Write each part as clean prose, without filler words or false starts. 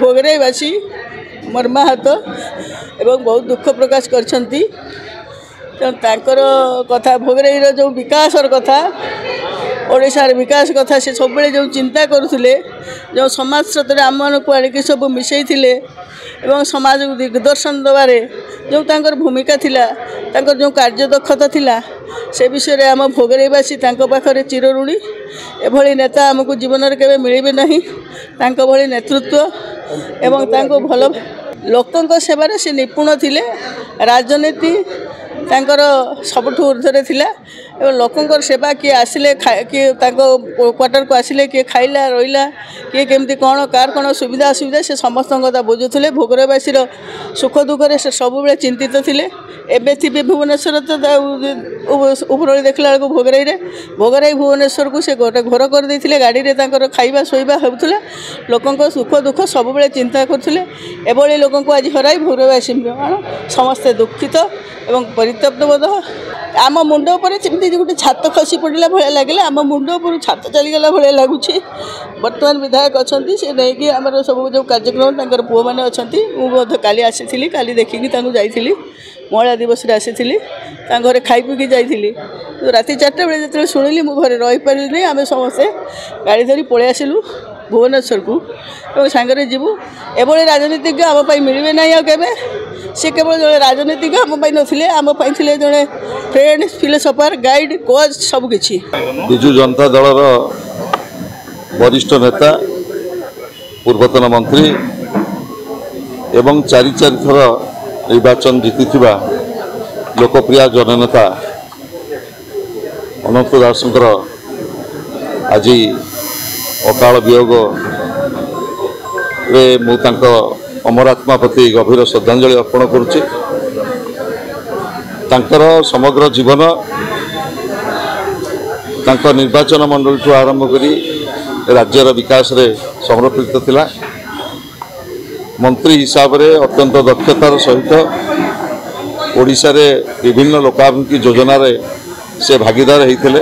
भोगराईवासी मर्माहत एवं बहुत दुख प्रकाश करछंती। कथा भोगराईर जो विकास कथा ओडिशार विकास कथा से सब जो चिंता करुले जो समाज स्रोत आम को आड़िकी सब मिसई एवं समाज को दिग्दर्शन दबारे जो तांकर भूमिका थिला तांकर जो कार्यदक्षता थिला से विषय में आम भोगराईवासी पाखरे चिरऋणी एभली नेता आमको जीवन में केवे मिलबे नहीं तांको भली नेतृत्व एवं तांको भल लोकों सेवार से निपुण थिले। राजनीति तांकर सबुठु ऊर्ध्वरे थिला एवं लोकों सेवा किए आसिले किए क्वार्टर को आसिले किए खाइला रहिला किए केमती कौन कार कौन सुविधा असुविधा से समस्त कथा बुझुले। भोगराईवासी सुख दुखे से सब बेले चिंतित थिले। एबे थी भुवनेश्वर तो उपरली देखला भोगराई भुवनेश्वर को से गोटे घर कर देथिले गाड़ी रे तांकर खाइबा सोइबा होउथला लोकों सुख दुख सब बेले चिंता करथुले। एभली लोकों को आज हराई भोगराईवासी समस्ते दुखित एवं परितप्त बोध आम मुंड उपर जमी गोटे छात खसी पड़ा भाया लगे आम मुंड उपर छात चलीगला भाया लगुच। बर्तमान विधायक अच्छा से नहीं आम सब जो कार्यक्रम तक पुओ मैंने अच्छा मुझे काली आसी काली देखिकी जाइली महिला दिवस आसी घरे खाई पीकी जाइली राति 4टा बेले जो शुणिली मुझे घरे रहीपारि नहीं आम समस्ते गाड़ी धरी पलि आसिलु भुवनेश्वर को और सांगे जीवु। एभली राजनीतिज्ञ आम मिलबे ना केवे से केवल जो राजनीतिज्ञ आम नथिले आम थे जड़े फ्रेंड फिलोसफर गाइड कोच सबकि। बिजु जनता दल वरिष्ठ नेता पूर्वतन मंत्री एवं चारि थर निर्वाचन जीति लोकप्रिय जननेता अनंत दासंकर आज अकाल वियोग रे मु तांको अमरात्मा प्रति गभीर श्रद्धांजलि अर्पण करुच्ची। तांकर समग्र जीवन तांको निर्वाचन मंडल आरंभ करी राज्यर विकास रे समर्पित थिला। मंत्री हिसाब रे अत्यंत दक्षतार सहित ओडिशा रे विभिन्न लोकाभिमुखी योजना रे से भागीदार होते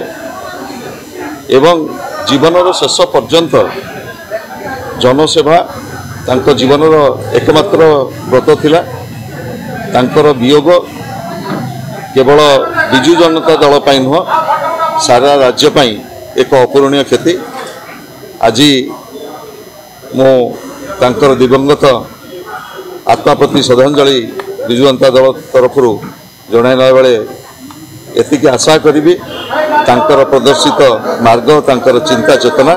एवं जीवनर शेष पर्यंत जनसेवा तांको जीवनर एकमात्र व्रत थिला। तांकर वियोग केवल बिजु जनता दल पाई नुह सारा राज्य पाई एक अपूरणीय क्षति। आज मो तांकर दिवंगत आत्मा प्रति श्रद्धांजलि बिजु जनता दल तरफ जणाइला बेले एतिकी आशा करी तांकर प्रदर्शित मार्ग तांकर चिंता चेतना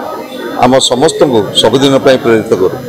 आम समस्त को सबुदिन प्रेरित करू।